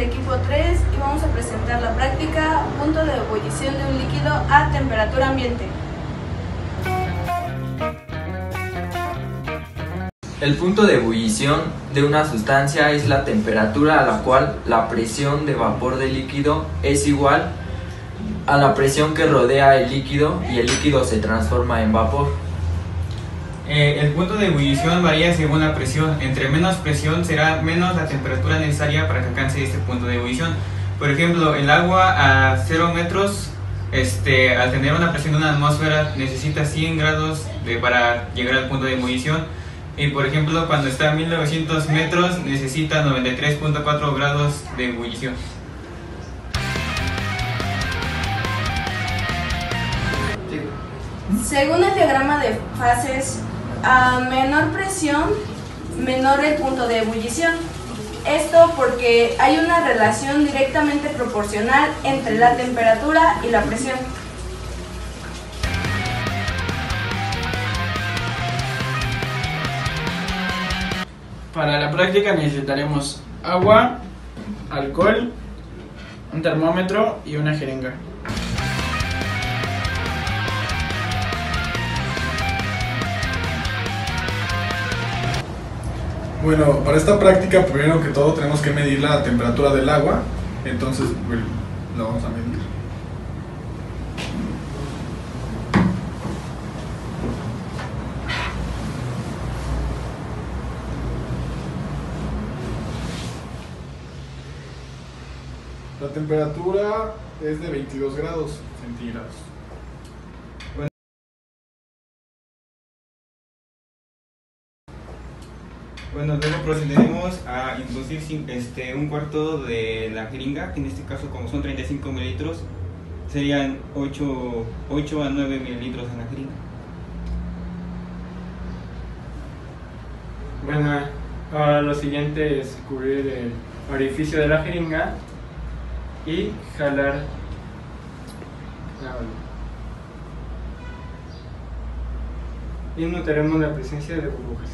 equipo 3 y vamos a presentar la práctica punto de ebullición de un líquido a temperatura ambiente. El punto de ebullición de una sustancia es la temperatura a la cual la presión de vapor del líquido es igual a la presión que rodea el líquido y el líquido se transforma en vapor. El punto de ebullición varía según la presión. Entre menos presión será menos la temperatura necesaria para que alcance este punto de ebullición. Por ejemplo, el agua a 0 metros, al tener una presión de una atmósfera, necesita 100 grados para llegar al punto de ebullición. Y por ejemplo, cuando está a 1900 metros, necesita 93.4 grados de ebullición. Según el diagrama de fases, a menor presión, menor el punto de ebullición. Esto porque hay una relación directamente proporcional entre la temperatura y la presión. Para la práctica necesitaremos agua, alcohol, un termómetro y una jeringa. Bueno, para esta práctica, primero que todo tenemos que medir la temperatura del agua, entonces la vamos a medir. La temperatura es de 22 grados centígrados. Bueno, luego procederemos a introducir un cuarto de la jeringa, que en este caso, como son 35 mililitros, serían 8 a 9 mililitros en la jeringa. Bueno, ahora lo siguiente es cubrir el orificio de la jeringa y jalar la válvula. Y notaremos la presencia de burbujas.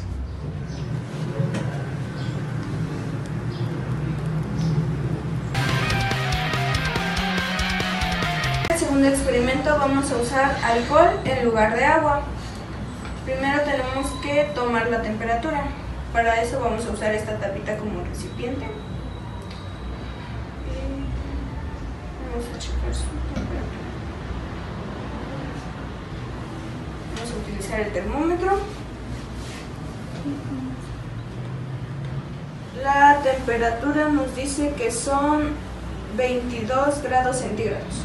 En el segundo experimento vamos a usar alcohol en lugar de agua. Primero tenemos que tomar la temperatura. Para eso vamos a usar esta tapita como recipiente. Vamos a checar su temperatura. Vamos a utilizar el termómetro. La temperatura nos dice que son 22 grados centígrados.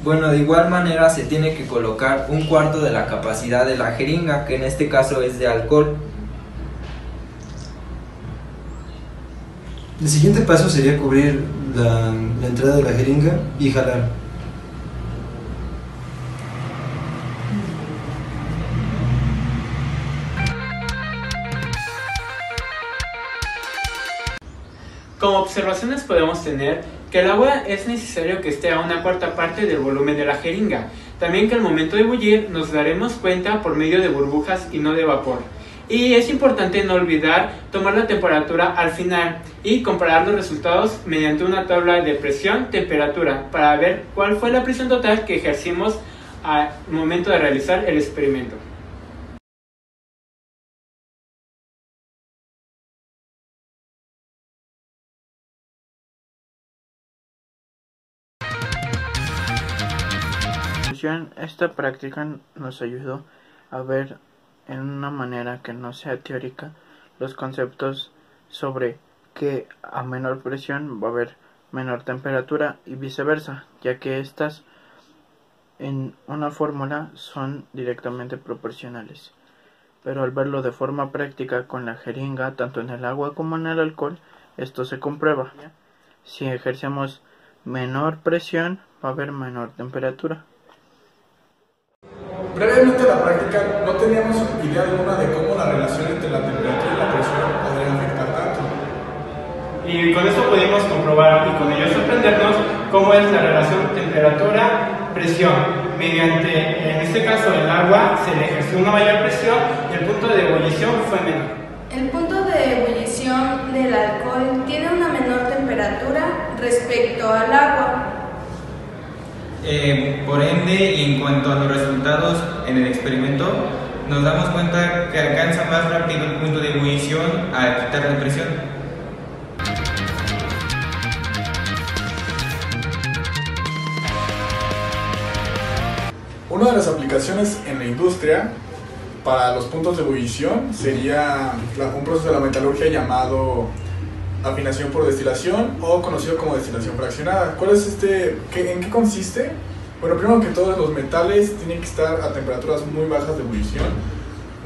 Bueno, de igual manera se tiene que colocar un cuarto de la capacidad de la jeringa, que en este caso es de alcohol. El siguiente paso sería cubrir la entrada de la jeringa y jalar. Como observaciones podemos tener que el agua es necesario que esté a una cuarta parte del volumen de la jeringa. También que al momento de ebullir nos daremos cuenta por medio de burbujas y no de vapor. Y es importante no olvidar tomar la temperatura al final y comparar los resultados mediante una tabla de presión-temperatura para ver cuál fue la presión total que ejercimos al momento de realizar el experimento. Esta práctica nos ayudó a ver en una manera que no sea teórica los conceptos sobre que a menor presión va a haber menor temperatura y viceversa, ya que estas en una fórmula son directamente proporcionales. Pero al verlo de forma práctica con la jeringa, tanto en el agua como en el alcohol, esto se comprueba. Si ejercemos menor presión, va a haber menor temperatura. Previamente a la práctica no teníamos idea alguna de cómo la relación entre la temperatura y la presión podría afectar tanto. Y con esto pudimos comprobar y con ello sorprendernos cómo es la relación temperatura-presión. Mediante, en este caso, el agua se le ejerció una mayor presión y el punto de ebullición fue menor. El punto de ebullición el alcohol tiene una menor temperatura respecto al agua. Por ende, y en cuanto a los resultados en el experimento, nos damos cuenta que alcanza más rápido el punto de ebullición al quitar la presión. Una de las aplicaciones en la industria para los puntos de ebullición sería un proceso de la metalurgia llamado afinación por destilación o conocido como destilación fraccionada. ¿Cuál es en qué consiste? Bueno, primero que todo, los metales tienen que estar a temperaturas muy bajas de ebullición.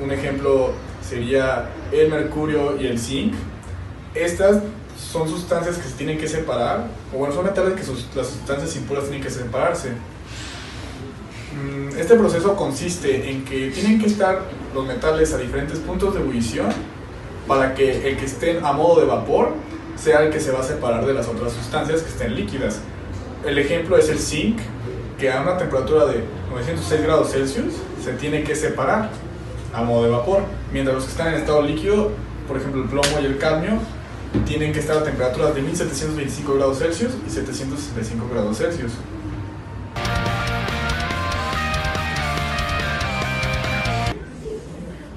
Un ejemplo sería el mercurio y el zinc. Estas son sustancias que se tienen que separar, o bueno, son metales que las sustancias impuras tienen que separarse. Este proceso consiste en que tienen que estar los metales a diferentes puntos de ebullición para que el que esté a modo de vapor sea el que se va a separar de las otras sustancias que estén líquidas. El ejemplo es el zinc, que a una temperatura de 906 grados Celsius se tiene que separar a modo de vapor, mientras los que están en estado líquido, por ejemplo el plomo y el cadmio, tienen que estar a temperaturas de 1725 grados Celsius y 765 grados Celsius.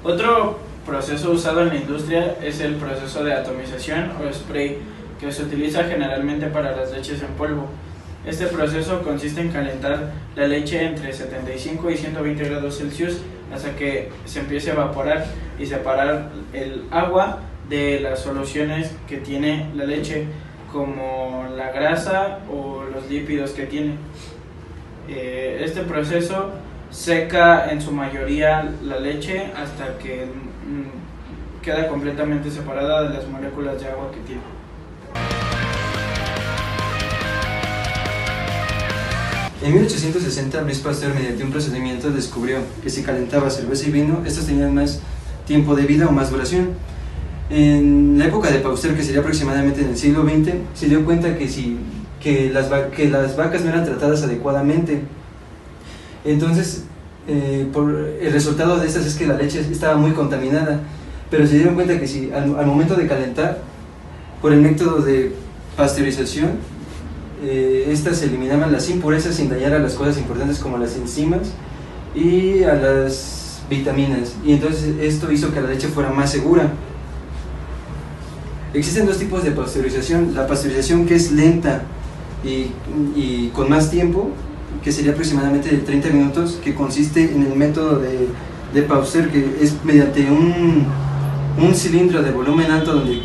Otro proceso usado en la industria es el proceso de atomización o spray, que se utiliza generalmente para las leches en polvo. Este proceso consiste en calentar la leche entre 75 y 120 grados Celsius hasta que se empiece a evaporar y separar el agua de las soluciones que tiene la leche, como la grasa o los lípidos que tiene. Este proceso seca en su mayoría la leche hasta que queda completamente separada de las moléculas de agua que tiene. En 1860, Louis Pasteur, mediante un procedimiento, descubrió que si calentaba cerveza y vino, estos tenían más tiempo de vida o más duración. En la época de Pasteur, que sería aproximadamente en el siglo XX, se dio cuenta que las vacas no eran tratadas adecuadamente. Entonces, el resultado de estas es que la leche estaba muy contaminada, pero se dieron cuenta que si al momento de calentar, por el método de pasteurización, estas eliminaban las impurezas sin dañar a las cosas importantes como las enzimas y a las vitaminas, y entonces esto hizo que la leche fuera más segura. Existen dos tipos de pasteurización: la pasteurización, que es lenta y con más tiempo, que sería aproximadamente de 30 minutos, que consiste en el método de Pasteur, que es mediante un cilindro de volumen alto donde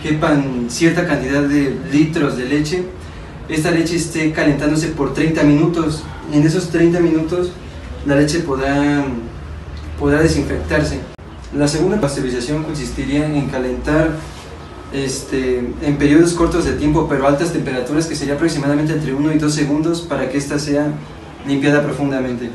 quepan cierta cantidad de litros de leche. Esta leche esté calentándose por 30 minutos. En esos 30 minutos la leche podrá desinfectarse. La segunda pasteurización consistiría en calentar en periodos cortos de tiempo pero a altas temperaturas, que sería aproximadamente entre 1 y 2 segundos, para que ésta sea limpiada profundamente.